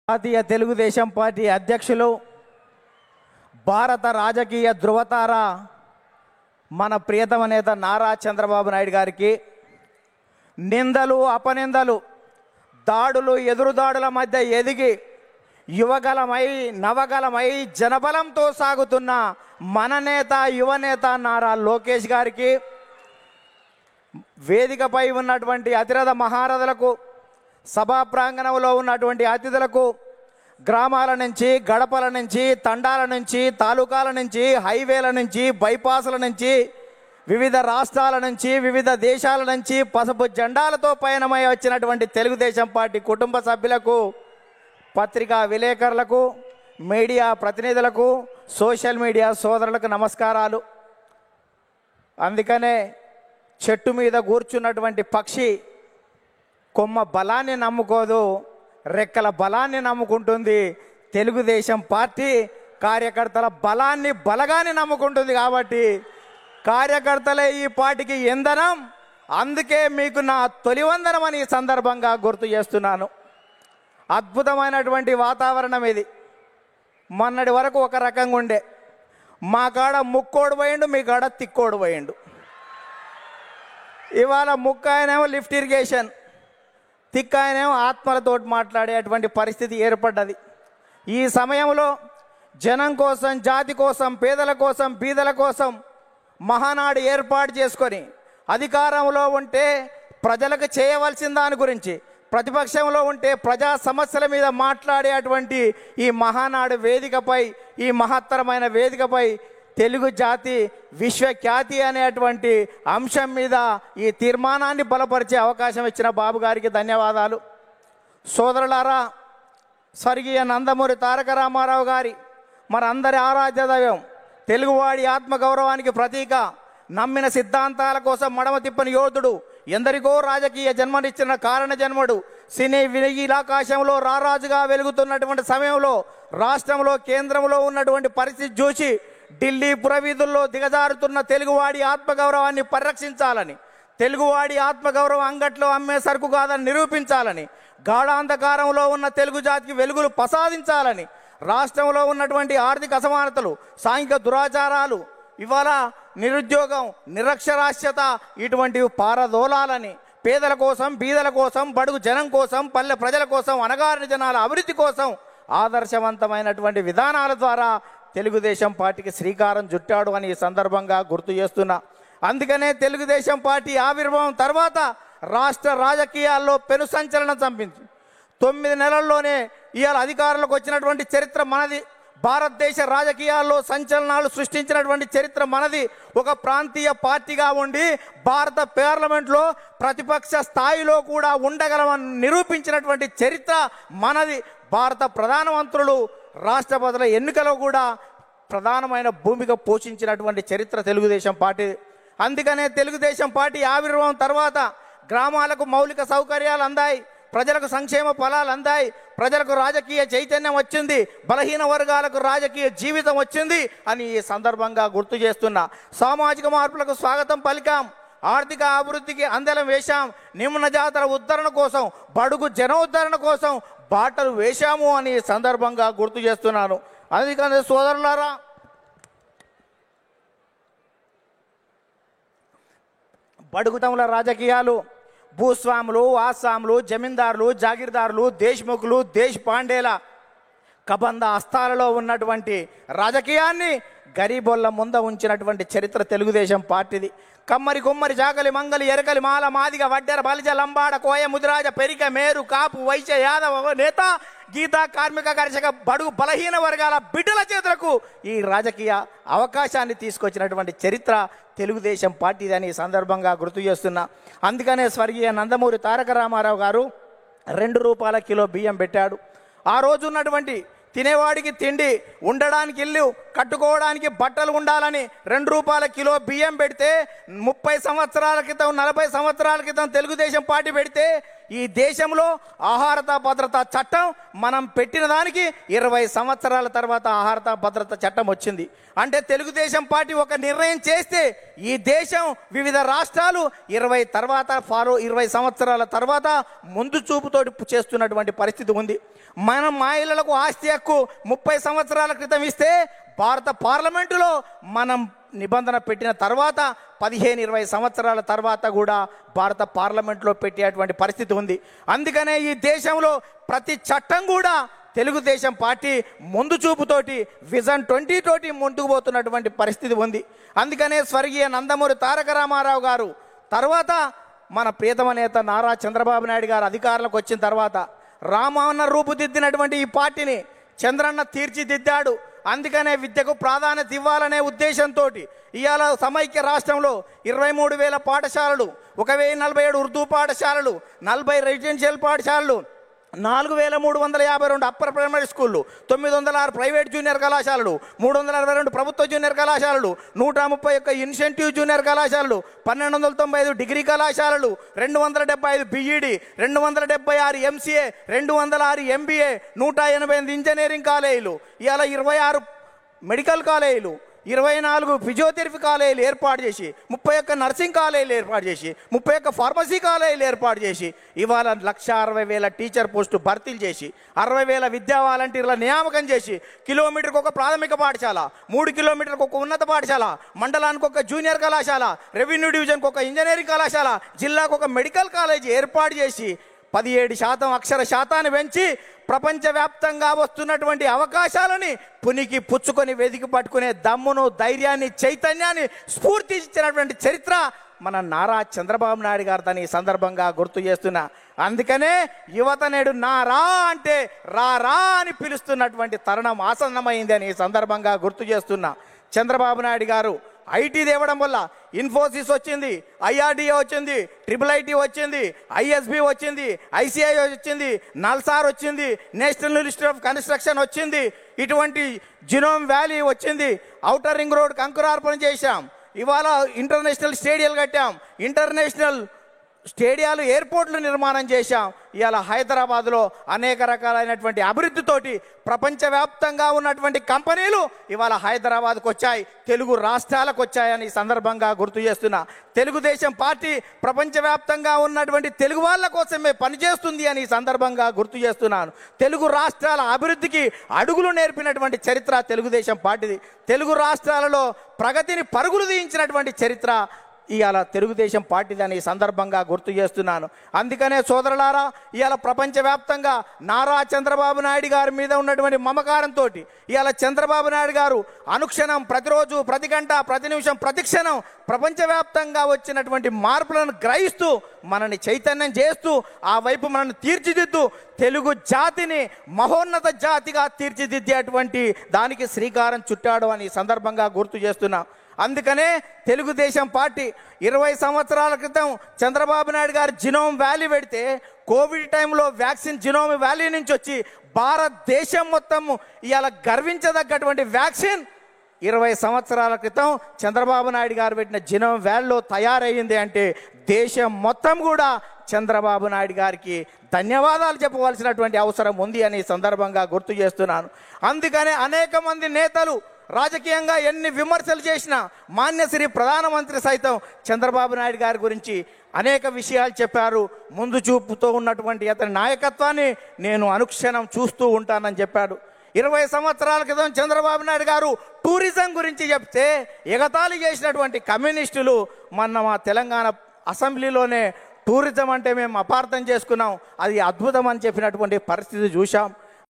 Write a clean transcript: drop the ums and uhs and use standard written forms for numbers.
జాతీయ తెలుగుదేశం పార్టీ అధ్యక్షులు, భారత రాజకీయ ధృవతార మన ప్రియతమ నేత నారా చంద్రబాబు నాయుడు గారికి నిందలు, అపనిందలు, దాడులు, ఎదురుదాడుల మధ్య ఎదిగి యువగలమై నవగలమై జనబలంతో సాగుతున్న మన నేత, యువనేత నారా లోకేష్ గారికి, వేదికపై ఉన్నటువంటి అతిరథ మహారథులకు, సభా ప్రాంగణంలో ఉన్నటువంటి అతిథులకు, గ్రామాల నుంచి, గడపల నుంచి, తండాల నుంచి, తాలూకాల నుంచి, హైవేల నుంచి, బైపాసుల నుంచి, వివిధ రాష్ట్రాల నుంచి, వివిధ దేశాల నుంచి పసుపు జెండాలతో పయనమై వచ్చినటువంటి తెలుగుదేశం పార్టీ కుటుంబ సభ్యులకు, పత్రికా విలేకరులకు, మీడియా ప్రతినిధులకు, సోషల్ మీడియా సోదరులకు నమస్కారాలు. అందుకనే చెట్టు మీద కూర్చున్నటువంటి పక్షి కొమ్మ బలాన్ని నమ్ముకోదు, రెక్కల బలాన్ని నమ్ముకుంటుంది. తెలుగుదేశం పార్టీ కార్యకర్తల బలాన్ని, బలగాన్ని నమ్ముకుంటుంది. కాబట్టి కార్యకర్తలే ఈ పార్టీకి ఇంధనం. అందుకే మీకు నా తొలి వందనం అని ఈ సందర్భంగా గుర్తు చేస్తున్నాను. అద్భుతమైనటువంటి వాతావరణం ఇది. మొన్నటి వరకు ఒక రకంగా ఉండే, మా కాడ ముక్కోడు పోయిండు, మీ కాడ తిక్కోడు పోయిండు. ఇవాళ ముక్కాయనేమో లిఫ్ట్ ఇరిగేషన్, తిక్కాయనేమో ఆత్మలతోటి మాట్లాడేటువంటి పరిస్థితి ఏర్పడ్డది. ఈ సమయంలో జనం కోసం, జాతి కోసం, పేదల కోసం, బీదల కోసం మహానాడు ఏర్పాటు చేసుకొని అధికారంలో ఉంటే ప్రజలకు చేయవలసిన దాని గురించి, ప్రతిపక్షంలో ఉంటే ప్రజా సమస్యల మీద మాట్లాడేటువంటి ఈ మహానాడు వేదికపై, ఈ మహత్తరమైన వేదికపై తెలుగు జాతి విశ్వఖ్యాతి అనేటువంటి అంశం మీద ఈ తీర్మానాన్ని బలపరిచే అవకాశం ఇచ్చిన బాబు గారికి ధన్యవాదాలు. సోదరులారా, స్వర్గీయ నందమూరి తారక రామారావు గారి మనందరి ఆరాధ్య దైవం, తెలుగువాడి ఆత్మగౌరవానికి ప్రతీక, నమ్మిన సిద్ధాంతాల కోసం మడమ తిప్పని యోధుడు, ఎందరికో రాజకీయ జన్మనిచ్చిన కారణ జన్ముడు, సినీ వినీలాకాశంలో రారాజుగా వెలుగుతున్నటువంటి సమయంలో రాష్ట్రంలో, కేంద్రంలో ఉన్నటువంటి పరిస్థితి చూసి ఢిల్లీ పురవీధుల్లో దిగజారుతున్న తెలుగువాడి ఆత్మగౌరవాన్ని పరిరక్షించాలని, తెలుగువాడి ఆత్మగౌరవం అంగట్లో అమ్మే సరుకు కాదని నిరూపించాలని, గాఢాంధకారంలో ఉన్న తెలుగు జాతికి వెలుగులు ప్రసాదించాలని, రాష్ట్రంలో ఉన్నటువంటి ఆర్థిక అసమానతలు, సాంఘిక దురాచారాలు, ఇవాళ నిరుద్యోగం, నిరక్షరాస్యత ఇటువంటివి పారదోలాలని, పేదల కోసం, బీదల కోసం, బడుగు జనం కోసం, పల్లె ప్రజల కోసం, అణగారిన జనాల అభివృద్ధి కోసం ఆదర్శవంతమైనటువంటి విధానాల ద్వారా తెలుగుదేశం పార్టీకి శ్రీకారం చుట్టాడు అని ఈ సందర్భంగా గుర్తు చేస్తున్నా. అందుకనే తెలుగుదేశం పార్టీ ఆవిర్భావం తర్వాత రాష్ట్ర రాజకీయాల్లో పెను సంచలనం చంపింది. 9 నెలల్లోనే ఇవాళ అధికారంలోకి వచ్చినటువంటి చరిత్ర మనది. భారతదేశ రాజకీయాల్లో సంచలనాలు సృష్టించినటువంటి చరిత్ర మనది. ఒక ప్రాంతీయ పార్టీగా ఉండి భారత పార్లమెంట్లో ప్రతిపక్ష స్థాయిలో కూడా ఉండగలమని నిరూపించినటువంటి చరిత్ర మనది. భారత ప్రధానమంత్రులు, రాష్ట్రపతుల ఎన్నికలో కూడా ప్రధానమైన భూమిక పోషించినటువంటి చరిత్ర తెలుగుదేశం పార్టీ. అందుకనే తెలుగుదేశం పార్టీ ఆవిర్భావం తర్వాత గ్రామాలకు మౌలిక సౌకర్యాలు అందాయి, ప్రజలకు సంక్షేమ ఫలాలు అందాయి, ప్రజలకు రాజకీయ చైతన్యం వచ్చింది, బలహీన వర్గాలకు రాజకీయ జీవితం వచ్చింది అని ఈ సందర్భంగా గుర్తు చేస్తున్నా. సామాజిక మార్పులకు స్వాగతం పలికాం, ఆర్థిక అభివృద్ధికి అందలం వేశాం, నిమ్న జాతుల ఉద్ధరణ కోసం, బడుగు జనోద్ధరణ కోసం బాటలు వేశాము అని ఈ సందర్భంగా గుర్తు చేస్తున్నాను. అందుకని సోదరులారా, బడుగుతముల రాజకీయాలు, భూస్వాములు, ఆసాములు, జమీందారులు, జాగీర్దారులు, దేశ్ముఖులు, దేశ్ పాండేల కబంధ హస్తాలలో ఉన్నటువంటి రాజకీయాన్ని గరీబోళ్ళ ముంద ఉంచినటువంటి చరిత్ర తెలుగుదేశం పార్టీది. కమ్మరి, కుమ్మరి, జాగలి, మంగలి, ఎరకలి, మాల, మాదిగ, వడ్డెర, బలిజ, లంబాడ, కోయ, ముదిరాజ, పెరిక, మేరు, కాపు, వైశ్య, యాదవ, నేత, గీత, కార్మిక, కర్షక, బడుగు బలహీన వర్గాల బిడ్డల చేతులకు ఈ రాజకీయ అవకాశాన్ని తీసుకొచ్చినటువంటి చరిత్ర తెలుగుదేశం పార్టీది అని ఈ సందర్భంగా గుర్తు చేస్తున్నా. అందుకనే స్వర్గీయ నందమూరి తారక రామారావు గారు 2 రూపాయల కిలో బియ్యం పెట్టాడు. ఆ రోజు ఉన్నటువంటి తినేవాడికి తిండి, ఉండడానికి ఇల్లు, కట్టుకోవడానికి బట్టలు ఉండాలని 2 రూపాయల కిలో బియ్యం పెడితే 30 సంవత్సరాల క్రితం, 40 సంవత్సరాల క్రితం తెలుగుదేశం పార్టీ పెడితే ఈ దేశంలో ఆహార భద్రతా చట్టం మనం పెట్టిన దానికి 20 సంవత్సరాల తర్వాత ఆహార భద్రతా చట్టం వచ్చింది. అంటే తెలుగుదేశం పార్టీ ఒక నిర్ణయం చేస్తే ఈ దేశం వివిధ రాష్ట్రాలు 20 సంవత్సరాల తర్వాత ముందు చూపుతోటి చేస్తున్నటువంటి పరిస్థితి ఉంది. మనం మహిళలకు ఆస్తి హక్కు 30 సంవత్సరాల క్రితం ఇస్తే భారత పార్లమెంటులో మనం నిబంధన పెట్టిన తర్వాత 15-20 సంవత్సరాల తర్వాత కూడా భారత పార్లమెంట్లో పెట్టేటువంటి పరిస్థితి ఉంది. అందుకనే ఈ దేశంలో ప్రతి చట్టం కూడా తెలుగుదేశం పార్టీ ముందు చూపుతోటి విజన్ 20 తోటి ముందుకు పోతున్నటువంటి పరిస్థితి ఉంది. అందుకనే స్వర్గీయ నందమూరి తారక రామారావు గారు తర్వాత మన ప్రియతమ నేత నారా చంద్రబాబు నాయుడు గారు అధికారంలోకి వచ్చిన తర్వాత రామన్న రూపుదిద్దినటువంటి ఈ పార్టీని చంద్రన్న తీర్చిదిద్దాడు. అందుకనే విద్యకు ప్రాధాన్యత ఇవ్వాలనే ఉద్దేశంతో ఇవాళ సమైక్య రాష్ట్రంలో 23,000 పాఠశాలలు, 1,047 ఉర్దూ పాఠశాలలు, 40 రెసిడెన్షియల్ పాఠశాలలు, 4,352 అప్పర్ ప్రైమరీ స్కూళ్ళు, 906 ప్రైవేట్ జూనియర్ కళాశాలలు, 362 ప్రభుత్వ జూనియర్ కళాశాలలు, 131 ఇన్సెంటివ్ జూనియర్ కళాశాలలు, 1,295 డిగ్రీ కళాశాలలు, 275 బీఈడి, 276 ఎంసీఏ, 206 ఎంబీఏ, 188 ఇంజనీరింగ్ కాలేజీలు, ఇవాళ 26 మెడికల్ కాలేజీలు, 24 ఫిజియోథెరపీ కాలేజీలు ఏర్పాటు చేసి, 31 నర్సింగ్ కాలేజీలు ఏర్పాటు చేసి, 31 ఫార్మసీ కాలేజీలు ఏర్పాటు చేసి ఇవాళ 1,60,000 టీచర్ పోస్టు భర్తీలు చేసి, 60,000 విద్యా వాలంటీర్ల నియామకం చేసి, కిలోమీటర్కి ఒక ప్రాథమిక పాఠశాల, 3 కిలోమీటర్కి ఒక ఉన్నత పాఠశాల, మండలానికి ఒక జూనియర్ కళాశాల, రెవెన్యూ డివిజన్కి ఒక ఇంజనీరింగ్ కళాశాల, జిల్లాకు ఒక మెడికల్ కాలేజీ ఏర్పాటు చేసి 17% అక్షర శాతాన్ని పెంచి ప్రపంచవ్యాప్తంగా వస్తున్నటువంటి అవకాశాలని పునికి పుచ్చుకొని వెదికి పట్టుకునే దమ్మును, ధైర్యాన్ని, చైతన్యాన్ని, స్ఫూర్తి ఇచ్చినటువంటి చరిత్ర మన నారా చంద్రబాబు నాయుడు గారు దాన్ని ఈ సందర్భంగా గుర్తు చేస్తున్నా. అందుకనే యువత నేడు నారా అంటే రా అని పిలుస్తున్నటువంటి తరుణం ఆసన్నమైంది అని ఈ సందర్భంగా గుర్తు చేస్తున్నా. చంద్రబాబు నాయుడు గారు ఐటీ తేవడం వల్ల ఇన్ఫోసిస్ వచ్చింది, ఐఆర్డీఏ వచ్చింది, IIIT వచ్చింది, ఐఎస్బి వచ్చింది, ఐసిఐ వచ్చింది, నల్సార్ వచ్చింది, నేషనల్ ఇన్స్టిట్యూట్ ఆఫ్ కన్స్ట్రక్షన్ వచ్చింది, ఇటువంటి జినోమ్ వ్యాలీ వచ్చింది, ఔటర్ రింగ్ రోడ్ అంకురార్పణ చేశాం, ఇవాళ ఇంటర్నేషనల్ స్టేడియాలు కట్టాం, ఇంటర్నేషనల్ స్టేడియాలు, ఎయిర్పోర్ట్లు నిర్మాణం చేశాం. ఇవాళ హైదరాబాద్లో అనేక రకాలైనటువంటి అభివృద్ధితోటి ప్రపంచవ్యాప్తంగా ఉన్నటువంటి కంపెనీలు ఇవాళ హైదరాబాద్కు వచ్చాయి, తెలుగు రాష్ట్రాలకు వచ్చాయని ఈ సందర్భంగా గుర్తు చేస్తున్నా. తెలుగుదేశం పార్టీ ప్రపంచవ్యాప్తంగా ఉన్నటువంటి తెలుగు వాళ్ళ కోసమే పనిచేస్తుంది అని ఈ సందర్భంగా గుర్తు చేస్తున్నాను. తెలుగు రాష్ట్రాల అభివృద్ధికి అడుగులు నేర్పినటువంటి చరిత్ర తెలుగుదేశం పార్టీది. తెలుగు రాష్ట్రాలలో ప్రగతిని పరుగులు తీయించినటువంటి చరిత్ర ఇవాళ తెలుగుదేశం పార్టీదని ఈ సందర్భంగా గుర్తు చేస్తున్నాను. అందుకనే సోదరులారా, ఇవాళ ప్రపంచవ్యాప్తంగా నారా చంద్రబాబు నాయుడు గారి మీద ఉన్నటువంటి మమకారంతో ఇవాళ చంద్రబాబు నాయుడు గారు అనుక్షణం, ప్రతిరోజు, ప్రతి గంట, ప్రతి నిమిషం, ప్రతి క్షణం ప్రపంచవ్యాప్తంగా వచ్చినటువంటి మార్పులను గ్రహిస్తూ మనని చైతన్యం చేస్తూ ఆ వైపు మనల్ని తీర్చిదిద్దు తెలుగు జాతిని మహోన్నత జాతిగా తీర్చిదిద్దేటువంటి దానికి శ్రీకారం చుట్టాడు అని ఈ సందర్భంగా గుర్తు చేస్తున్నా. అందుకనే తెలుగుదేశం పార్టీ 20 సంవత్సరాల క్రితం చంద్రబాబు నాయుడు గారు జినోమ్ వ్యాలీ పెడితే కోవిడ్ టైంలో వ్యాక్సిన్ జినోమ్ వ్యాలీ నుంచి వచ్చి భారతదేశం మొత్తం ఇవాళ గర్వించదగ్గటువంటి వ్యాక్సిన్ 20 సంవత్సరాల క్రితం చంద్రబాబు నాయుడు గారు పెట్టిన జినోమ్ వ్యాలీలో తయారయ్యింది అంటే దేశం మొత్తం కూడా చంద్రబాబు నాయుడు గారికి ధన్యవాదాలు చెప్పవలసినటువంటి అవసరం ఉంది అని సందర్భంగా గుర్తు చేస్తున్నాను. అందుకనే అనేక మంది నేతలు రాజకీయంగా ఎన్ని విమర్శలు చేసినా మాన్యశ్రీ ప్రధానమంత్రి సైతం చంద్రబాబు నాయుడు గారి గురించి అనేక విషయాలు చెప్పారు. ముందు చూపుతో ఉన్నటువంటి అతని నాయకత్వాన్ని నేను అనుక్షణం చూస్తూ ఉంటానని చెప్పాడు. 20 సంవత్సరాల క్రితం చంద్రబాబు నాయుడు గారు టూరిజం గురించి చెప్తే ఎగతాళి చేసినటువంటి కమ్యూనిస్టులు మొన్న మా తెలంగాణ అసెంబ్లీలోనే టూరిజం అంటే మేము అపార్థం చేసుకున్నాం, అది అద్భుతం అని చెప్పినటువంటి పరిస్థితి చూశాం.